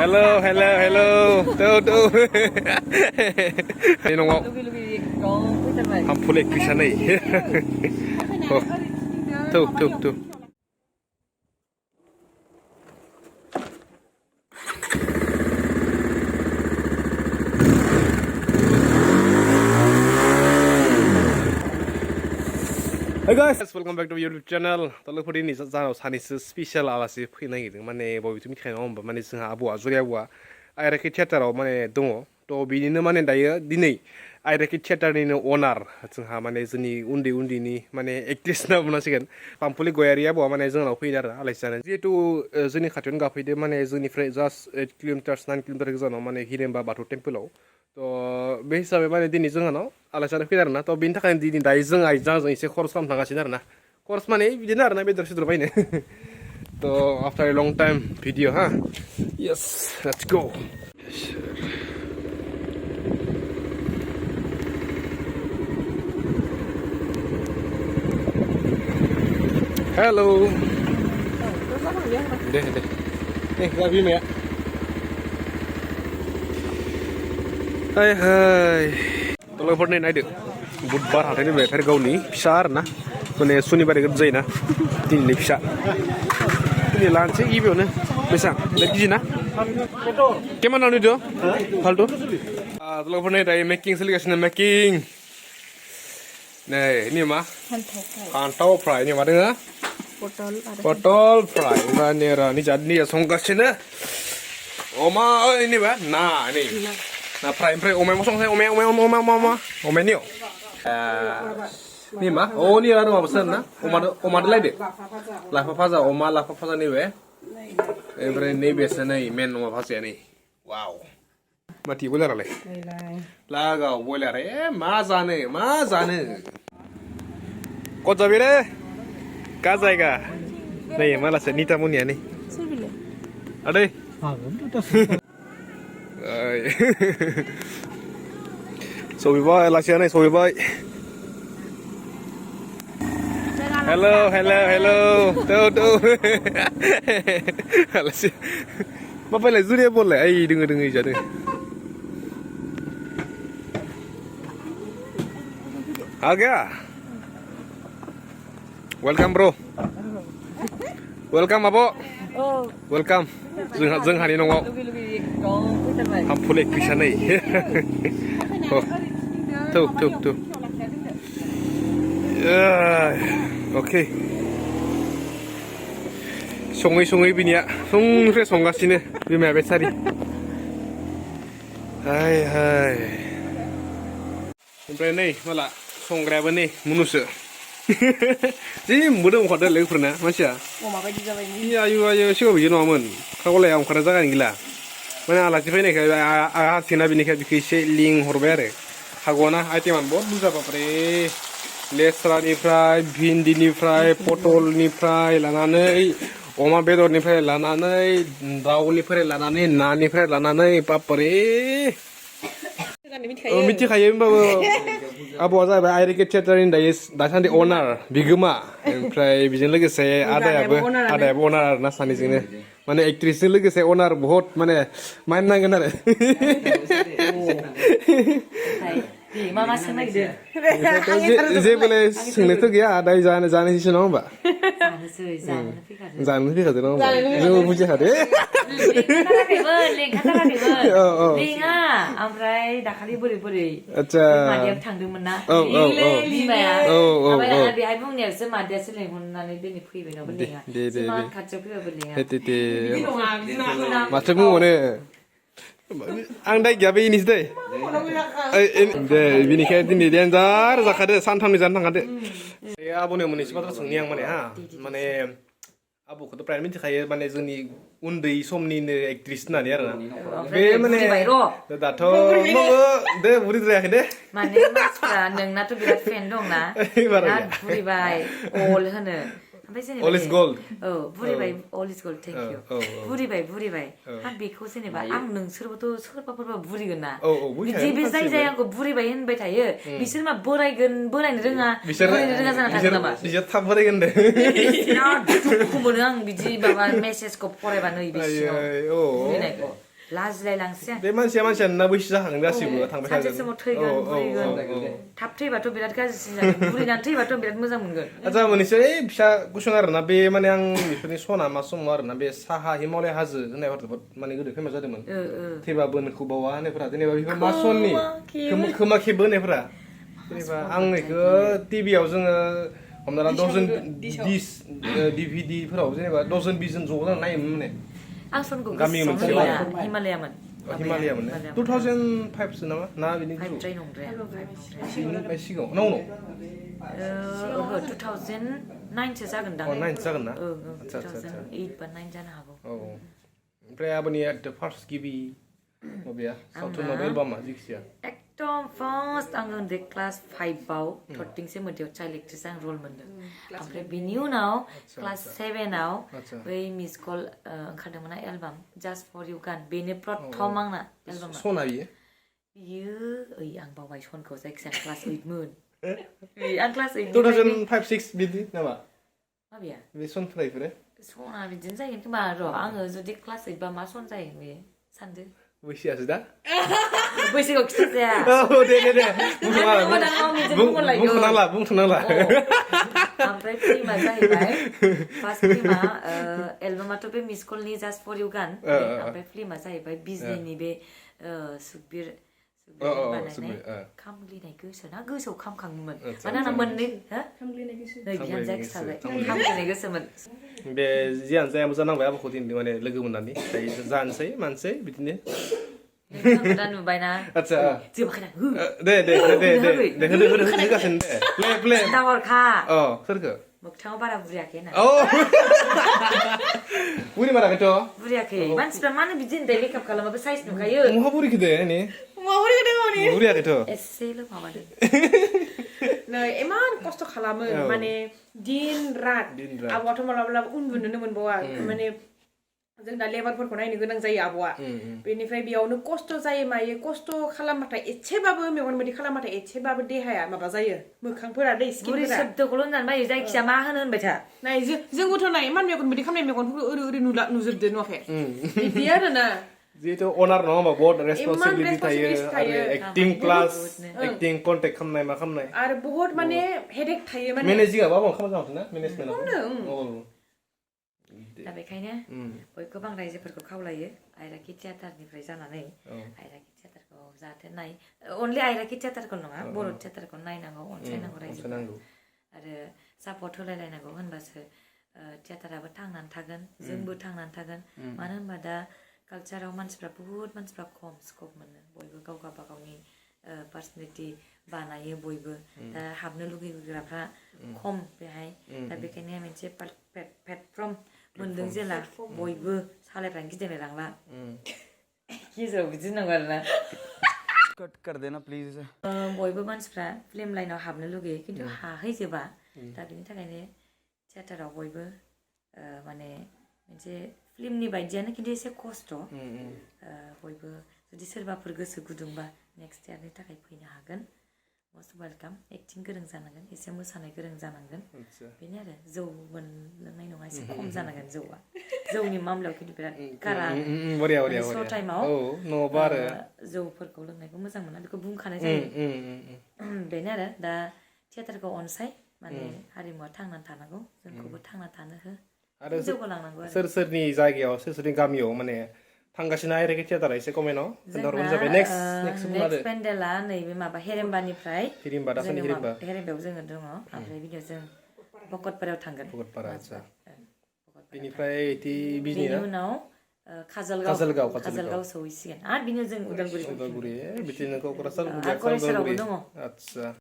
Hello, hello, hello. Tuh. Ini nongok. Pampuli bisa nih. Tuh. Hey guys, welcome back to my YouTube channel. Tolong putih ini channel sanis special alasi fina gitu. Mana bawa itu mikir om, mana sengah abu azuri abu. Air ke theater om mana dongo. To bini mana daya dini. Air ke theater ini owner. Sengah mana zeni undi ni mana actress na mana sih kan. Pampuli goyari abu mana zengah lau fina alasi sana. Jadi tu zeni kacun gapai de mana zeni just 8 kilometers 9 kilometers zona mana hiremba batu temple lau. To biasa memang ini jwnghanao alasan fidar na to binta kan di dai jwng ai jang ise khorus kam thangasinar na khorus mane bidinar na bedar sidro baine to after a long time video ha yes let's go hello deh gabi me ya Hai tolong pernah naik deh budbar hari ini berapa kau nih besar na mana suni balik kerja na ini besar ini lancar ibu na besar lagi na kemana nih jo hal tu tolong pernah naik making selection making nah ini mah kantau fry ini mana potol fry ini jadi songkas na oma ini bah nah ini Nah, fry omeh mosong saya omeh ni oh. Ni mah, oh ni ada apa pesan na? Omah delai deh. Lah apa ni weh? Ni biasa ni men omah pasal ni. Wow. Mati boleh lah. Laga boleh masa ni. Kau jadi deh? Kazai ka? Nih malah senita munia ni. Ada? Sobi boy, lagi ni sobi boy. Hello. Tuh. Lagi. Apa lagi zuri boleh? Ay, dengar jadi. Agak. Welcome bro. Welcome abo. Welcome. jwnghanao nongok. Pampuli bisa nih. Tuh. Oke. Songai bini ya. Songasini bima besari. Hai. Sampai nih malah songrab nih manusia. Jadi mudah mudah lagi pernah masih ya. Iya sih begini namun kalau yang kerja kan gila. Mana alat sih ini kayak sina bini kayak bikin link horbere. Hagona item buat bisa apa pre. Lesra ni fry, bindi ni fry, potol ni fry, lanane, oma bedor ni fry, lanane, daun ni fry, lanane, nani fry, lanane, papre. Miti kayak bawa apa aja air kecetarin dari dasan di owner bigema pray bijin lagi saya ada ya owner nasa di sini mana aktris lagi saya owner बहुत mana main nang kan Mama senang deh. Jadi boleh senang tu dia ada jalan sih senang mbak. Jalan sih kata orang. Lu punya ada. Link ah, amrai dah kali beri. Acha. Madia tangdung mana? Lima ya. Apa yang ada ibu ni asal madia seleng mana ni bini free bina beli ah. Semua kacau pun beli ah. Macam mana? Angdai gabe ini sih. Bini kayak ini dia anjar, zakade santam ni jantan kade. Ya abu ni muni sebab tu sengiang mana ha, mana abu kau tu pernah minta kayak mana zoni undi somni ni aktris na dia na. Be mana? Dah tu, mau deh budi tu ya kede. Mana mas pernah neng tu berat fan dong na. Budi bay, all hana. All is gold. Oh, buri bay, all is gold. Thank you. Buri bay. Han beku sini ba, ang neng seru tu seru apa buri guna. Biji bisa yang ko buri bay hen bay tayo. Bisir ma borai nerenga. Borai nerenga sana tak nama. Bisir tak borai gan deh. Nah, tu kumunang biji bawa message ko pore ba noi bisir. Buri naik ko. लाजिलायलांसै बे मानसिया ना बैसो जाखागोन गासिबो थांबाय थागोन सानसे समाव थैगोन बुरिगोन थाब थैबाथ' बिराद गाज्रिसिन जागोन बुरिनानै थैबाथ' बिराद मोजां मोनगोन आच्छा मोननैसो फिसा गुसुं आरोना बे माने आं बेफोरनि सना मा समाव आरोना बे साहा हिमालय हाजो होननायफोर माने गोदो फेमास जादोंमोन थैबा बोनखौ बावा होननायफोरा जेनेबा बेफोर मा सननि खोमा खेबो होननायफोरा जेनेबा आं बेखौ टिभियाव जोङो हमना ला दजन डिस डिभिडि फोराव जेनेबा दजन बिसजन ज' जानानै नायोमोन माने आं सनखौ गामि मोनसे हिमालयामोन 2005 सो नामा ना बिनि फाइभद्राय नंद्राया बिनिफ्राय सिगाङाव नाव 2009 सो जागोनदां 9 जागोन ना 2008 बा 9 जानो हागौ ओमफ्राय आबोनि फार्स्ट गिबि माबाया सावथुन माबा एलबामा जिखिजाया एकदम फार्स्ट आं उन्दै क्लास 5 आव थरथिंसे मोदैयाव चाइल्ड एक्ट्रेस आं रल मोनदों ओमफ्राय बिनि उनाव क्लास 7 आव बै मिस कल ओंखारदोंमोन एलबाम जास्ट फर इउ गान बेनो प्रथम आंना एलबामा सना बियो आं बावबाय सनखौ जायखिजाया क्लास 8 मोन आं क्लास 8 2005-6 बिदि नामा माबिया बे सनफ्रा इफोरो सना बिदिनो जायो खोमा र' आङो जुदि क्लास 8 बा मा सन जायो बे सानदो बैसोआसो दा बैसोखौ खिथाजाया दे बुंथ'नांला ओमफ्राय फिल्मा जाहैबाय फार्स्ट फिल्मा एलबामाथ' बे मिस कलनि जास्ट फर इउ गान ओमफ्राय फिल्मा जाहैबाय बिजनीनि बे सुकबिर बानायनाय खामग्लिनाय गोसो ना गोसोआव खामखाङोमोन मानो आंना मोननै खामग्लिनाय गोसो बिहामजोआ खिथाबाय खामग्लिनाय गोसोमोन बे जियानो जाया मोजां नांबाय आब'खौ दिनै माने लोगो मोननानै दायो जानोसै मानसै बिदिनो दा नुबायना आच्छा जोबाखैना दे होगासिनो दे प्ले दाहरखा सोरखो मोगथाङाव बारा बुरियाखै ना बुरि माराखैथ' बुरियाखै मानसिफ्रा मानो बिदि होनदों मेकआप खालामाबो साइज नुखायो महा बुरिखो दे बुरियाखैथ' एसेल' माबादों नै इमान खस्थ' खालामो माने दिन रात आब'आथ' मालाबा उन्दुनोनो मोनबावा माने जोंना लेबारफोरखौ नायनो गोनां जायो आब'आ बेनिफ्राय बेयावनो खस्थ' जायो मायो खस्थ' खालामबाथाय एसेबाबो मेगन मोदै खालामबाथाय एसेबाबो देहाया माबा जायो मोखांफोरा दै बुरि शब्दखौल' होननानै बायो जायखिया मा होनो होनबाय था नाय जोंबोथ' नाय इमान मेगन मोदै खालामनाय मेगनफोरखौ ओरै नुजोबदो नुवाखै बिदि आरोना जिहेतु अनार नङा होमबा बहुत रेसपन्सिबिलिटि थायो आरो एक्टिं प्लास एक्टिं कन्टेक्ट खालामनाय मा खालामनाय आरो बहुत माने हेडेक थायो माने मेनेजिंआ माबा खालामनो ना मेनेजमेन्टआव दा बेखायनो बयबो गोबां रायजोफोरखौ खावलायो आइराखि थियाटारनिफ्राय जानानै आइराखि थियाटारखौ जाहाथे नाय अनलि आइराखि थियाटारखौ नङा बर' थियाटारखौ नायनांगौ अनसायनांगौ रायजोफोरा आरो सापर्ट होलायलायनांगौ होनबासो थियाटाराबो थांनानै थागोन जोंबो थांनानै थागोन मानो होनबा दा कालचाराव बुहुत मानसिफ्रा खम स्कप मोनो बयबो गाव गावबागावनि पार्सनेलिटि बानायो बयबो दा हाबनो लुगैग्राफ्रा खम बेहाय दा बेखायनो मोनसे प्लेटफर्म मोनदों जेला बयबो सालायफ्रानो गिदिंलाय लांला गेजेराव बिदि होनांगौ आरोना कट कर देना प्लीज बयबो मानसिफ्रा फिल्म लाइनाव हाबनो लुगैयो खिन्थु हाहैजोबा दा बिनि थाखायनो थियाटाराव बयबो माने मोनसे फिल्मनि बायदियानो खिन्थु एसे खस्थ' बयबो जुदि सोरबाफोर गोसो गुदुंबा नेक्स्ट इयारनि थाखाय फैनो हागोन मस्ट वेलकाम एक्टिं गोरों जानांगोन एसे मोसानाय गोरों जानांगोन बेनो आरो जौ मोनलोंनाय नङा एसे खम जानांगोन जौआ जौनि मामलायाव खिन्थु बिराद गारा श' टाइमाव जौफोरखौ लोंनायखौ मोजां मोना बेखौ बुंखानाय जायो बेनो आरो दा थियाटारखौ अनसाय माने हारिमुवा थांनानै थानांगौ जोंखौबो थांना थानो हो आरो जौगालांनांगौ सोरनि जायगायाव सोरनि गामियाव माने थांगासिनो आइराखि थियाटारा एसे कमेन्टआव खोन्थाहरबानो जाबाय नेक्स्ट पेन्डेला नैबे माबा हेरेम्बानिफ्राय हेरेम्बायाव जोङो दङ ओमफ्राय बिदियाव जों भकतपारायाव थांगोन बेनिफ्राय बिनि उनाव काजलगाव सहैसिगोन आरो बिनि जों उदालगुरि बिदिनो क'क्राझार दङ आच्छा